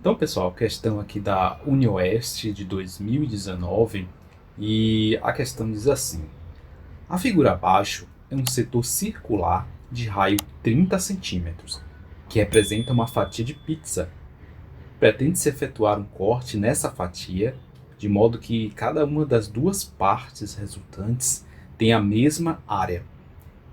Então, pessoal, questão aqui da UniOeste de 2019 e a questão diz assim: a figura abaixo é um setor circular de raio 30 centímetros, que representa uma fatia de pizza. Pretende-se efetuar um corte nessa fatia, de modo que cada uma das duas partes resultantes tenha a mesma área.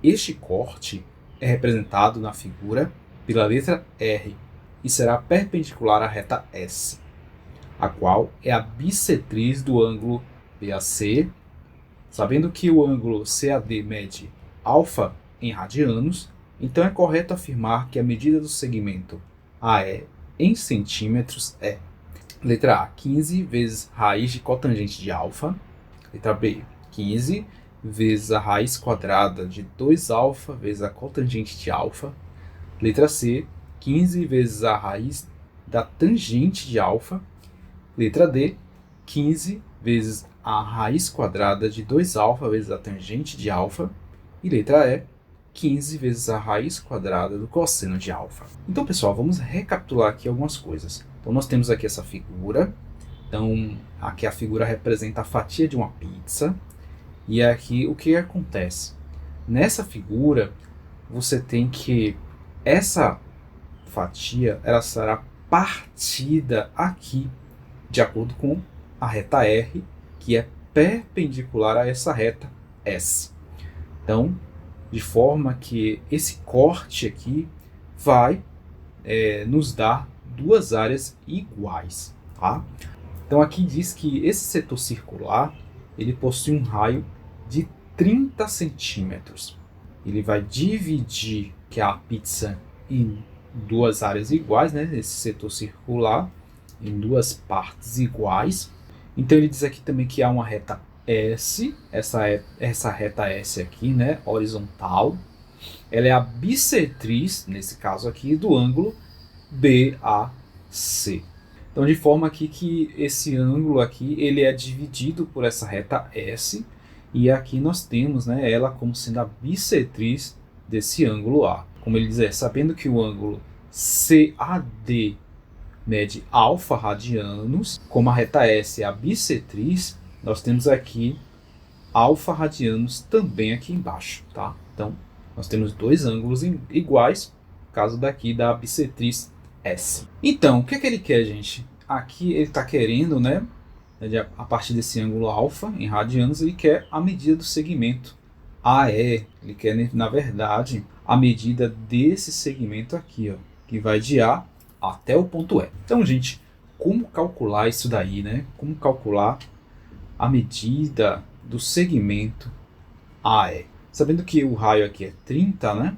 Este corte é representado na figura pela letra R e será perpendicular à reta S, a qual é a bissetriz do ângulo BAC. Sabendo que o ângulo CAD mede alfa em radianos, então é correto afirmar que a medida do segmento AE em centímetros é: letra A, 15 vezes raiz de cotangente de alfa. Letra B, 15 vezes a raiz quadrada de 2α vezes a cotangente de alfa. Letra C, 15 vezes a raiz da tangente de alfa. Letra D, 15 vezes a raiz quadrada de 2α vezes a tangente de alfa. E letra E, 15 vezes a raiz quadrada do cosseno de alfa. Então, pessoal, vamos recapitular aqui algumas coisas. Então, nós temos aqui essa figura. Então, aqui a figura representa a fatia de uma pizza. E aqui o que acontece? Nessa figura, você tem que essa fatia ela será partida aqui, de acordo com a reta R, que é perpendicular a essa reta S. Então, de forma que esse corte aqui vai nos dar duas áreas iguais. Tá? Então, aqui diz que esse setor circular ele possui um raio de 30 centímetros. Ele vai dividir que a pizza em duas áreas iguais, né? Esse setor circular em duas partes iguais. Então ele diz aqui também que há uma reta S, essa reta S aqui, né, horizontal, ela é a bissetriz, nesse caso aqui, do ângulo BAC. Então, de forma aqui que esse ângulo aqui, ele é dividido por essa reta S, e aqui nós temos, né, ela como sendo a bissetriz desse ângulo A. Como ele diz, sabendo que o ângulo CAD mede alfa radianos, como a reta S é a bissetriz, nós temos aqui alfa radianos também aqui embaixo, tá? Então, nós temos dois ângulos iguais, no caso daqui da bissetriz S. Então, o que é que ele quer, gente? Aqui ele está querendo, né, a partir desse ângulo alfa em radianos, ele quer a medida do segmento AE. Ele quer, na verdade, a medida desse segmento aqui, ó, que vai de A até o ponto E. Então, gente, como calcular isso daí, né? Como calcular a medida do segmento AE? Sabendo que o raio aqui é 30, né?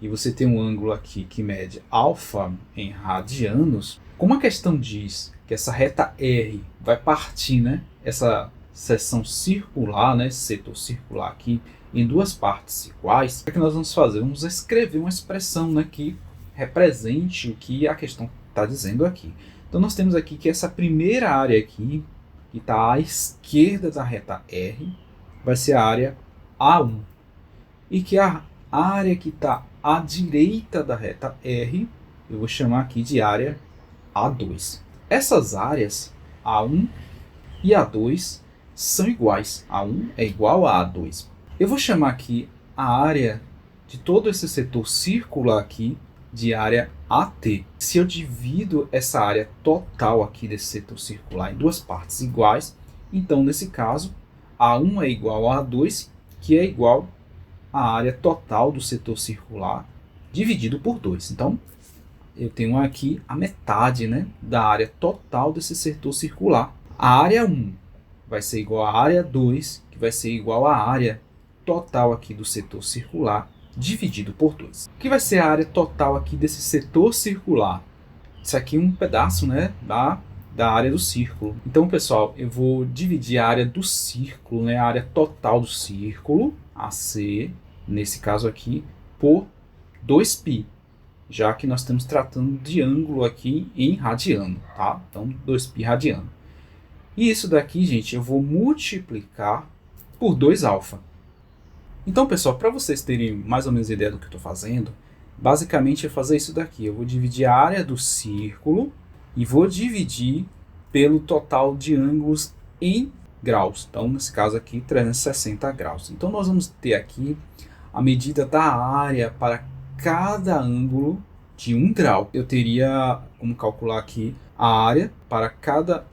E você tem um ângulo aqui que mede alfa em radianos, como a questão diz que essa reta R vai partir, né, essa seção circular, né, esse setor circular aqui, em duas partes iguais, o que nós vamos fazer? Vamos escrever uma expressão, né, que represente o que a questão está dizendo aqui. Então nós temos aqui que essa primeira área aqui, que está à esquerda da reta R, vai ser a área A1. E que a área que está à direita da reta R, eu vou chamar aqui de área A2. Essas áreas, A1 e A2, são iguais. A1 é igual a A2. Eu vou chamar aqui a área de todo esse setor circular aqui de área AT. Se eu divido essa área total aqui desse setor circular em duas partes iguais, então nesse caso, A1 é igual a A2, que é igual a área total do setor circular dividido por 2. Então, eu tenho aqui a metade, né, da área total desse setor circular. A área 1 vai ser igual à área 2, que vai ser igual à área total aqui do setor circular dividido por 2. O que vai ser a área total aqui desse setor circular? Isso aqui é um pedaço, né, da área do círculo. Então, pessoal, eu vou dividir a área do círculo, né, a área total do círculo, AC, nesse caso aqui, por 2π, já que nós estamos tratando de ângulo aqui em radiano, tá? Então, 2π radiano. E isso daqui, gente, eu vou multiplicar por 2α. Então, pessoal, para vocês terem mais ou menos ideia do que eu estou fazendo, basicamente é fazer isso daqui. Eu vou dividir a área do círculo e vou dividir pelo total de ângulos em graus. Então, nesse caso aqui, 360 graus. Então, nós vamos ter aqui a medida da área para cada ângulo de 1 grau. Eu teria como calcular aqui a área para cada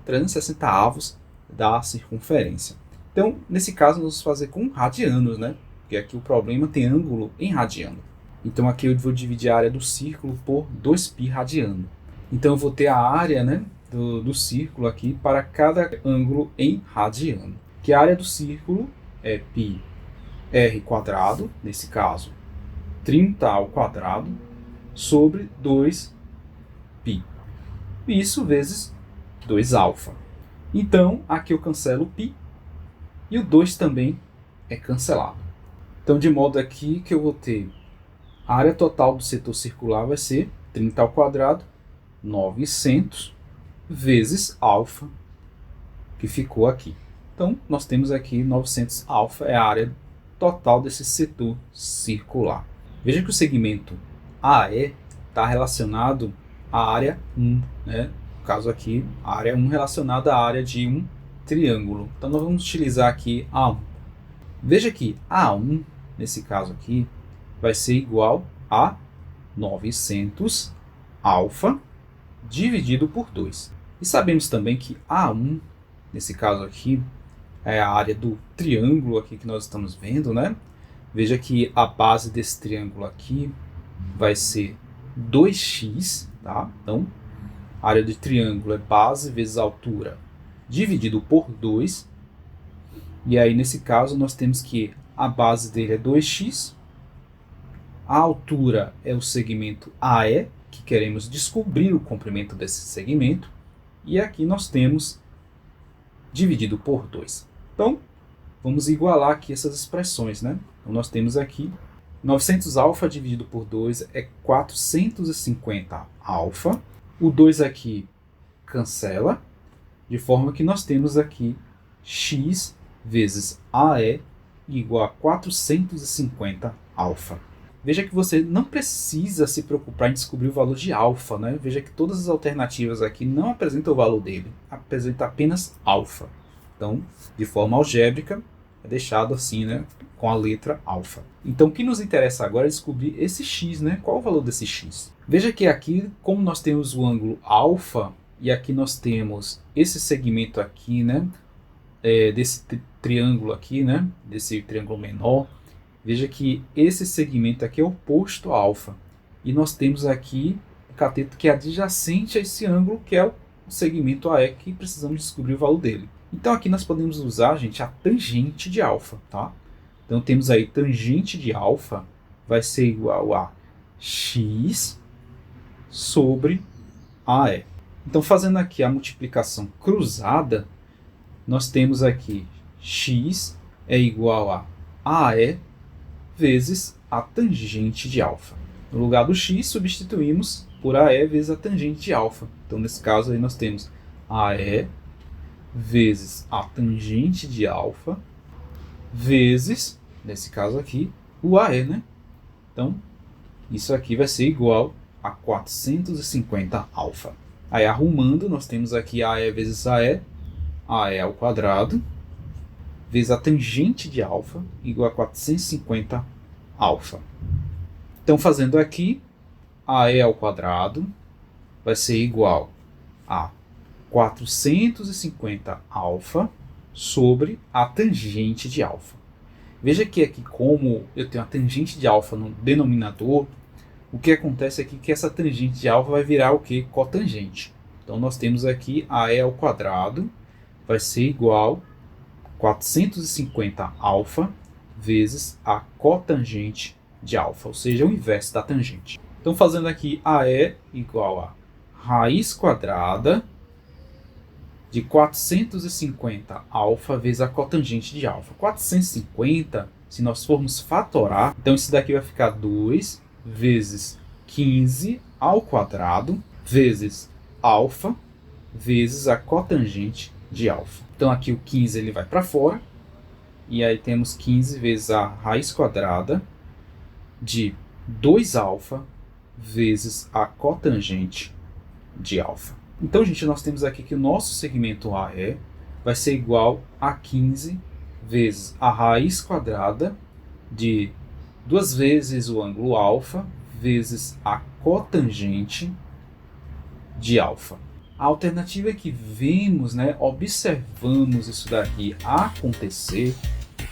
360 avos da circunferência. Então, nesse caso, nós vamos fazer com radianos, né? Porque aqui o problema tem ângulo em radiano. Então, aqui eu vou dividir a área do círculo por 2π radiano. Então, eu vou ter a área, né, do círculo aqui para cada ângulo em radiano. Que a área do círculo é πr², nesse caso, 30 ao quadrado, sobre 2π. Isso vezes 2α. Então, aqui eu cancelo o π e o 2 também é cancelado. Então, de modo aqui que eu vou ter a área total do setor circular vai ser 30 ao quadrado, 900, vezes alfa, que ficou aqui. Então, nós temos aqui 900 alfa, é a área total desse setor circular. Veja que o segmento AE está relacionado à área 1, né? No caso aqui, a área 1 relacionada à área de um triângulo. Então, nós vamos utilizar aqui A1. Veja que A1, nesse caso aqui, vai ser igual a 900 alfa dividido por 2. E sabemos também que A1, nesse caso aqui, é a área do triângulo aqui que nós estamos vendo, né? Veja que a base desse triângulo aqui vai ser 2x, tá? Então, a área do triângulo é base vezes altura dividido por 2. E aí, nesse caso, nós temos que a base dele é 2x, a altura é o segmento AE, que queremos descobrir o comprimento desse segmento, e aqui nós temos dividido por 2. Então, vamos igualar aqui essas expressões, né? Então, nós temos aqui 900 alfa dividido por 2 é 450 alfa. O 2 aqui cancela, de forma que nós temos aqui x vezes AE igual a 450 alfa. Veja que você não precisa se preocupar em descobrir o valor de alfa, né? Veja que todas as alternativas aqui não apresentam o valor dele, apresenta apenas alfa. Então, de forma algébrica, é deixado assim, né? Com a letra alfa. Então, o que nos interessa agora é descobrir esse x, né? Qual o valor desse x? Veja que aqui, como nós temos o ângulo alfa, e aqui nós temos esse segmento aqui, né? Desse triângulo aqui, né? Desse triângulo menor. Veja que esse segmento aqui é oposto a alfa. E nós temos aqui o cateto que é adjacente a esse ângulo, que é o segmento AE, que precisamos descobrir o valor dele. Então aqui nós podemos usar, gente, a tangente de alfa, tá? Então temos aí tangente de alfa vai ser igual a x sobre AE. Então, fazendo aqui a multiplicação cruzada, nós temos aqui x é igual a AE vezes a tangente de alfa. No lugar do x, substituímos por AE vezes a tangente de alfa. Então, nesse caso, aí nós temos AE vezes a tangente de alfa vezes, nesse caso aqui, o AE, né? Então, isso aqui vai ser igual a 450 alfa. Aí, arrumando, nós temos aqui AE vezes AE ao quadrado, vezes a tangente de alfa, igual a 450 alfa. Então, fazendo aqui, AE ao quadrado vai ser igual a 450 alfa sobre a tangente de alfa. Veja que aqui, como eu tenho a tangente de alfa no denominador, o que acontece aqui é que essa tangente de alfa vai virar o que? Cotangente. Então, nós temos aqui AE ao quadrado vai ser igual a 450 alfa vezes a cotangente de alfa, ou seja, o inverso da tangente. Então, fazendo aqui AE igual a raiz quadrada de 450 alfa vezes a cotangente de alfa. 450, se nós formos fatorar, então isso daqui vai ficar 2 vezes 15 ao quadrado vezes alfa vezes a cotangente de alfa. Então aqui o 15 ele vai para fora, e aí temos 15 vezes a raiz quadrada de 2 alfa vezes a cotangente de alfa. Então, gente, nós temos aqui que o nosso segmento AE vai ser igual a 15 vezes a raiz quadrada de 2 vezes o ângulo alfa vezes a cotangente de alfa. A alternativa que vemos, né, observamos isso daqui acontecer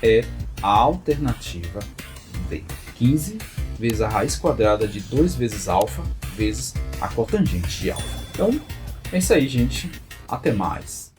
é a alternativa D. 15 vezes a raiz quadrada de 2 vezes alfa vezes a cotangente de alfa. Então, é isso aí, gente. Até mais.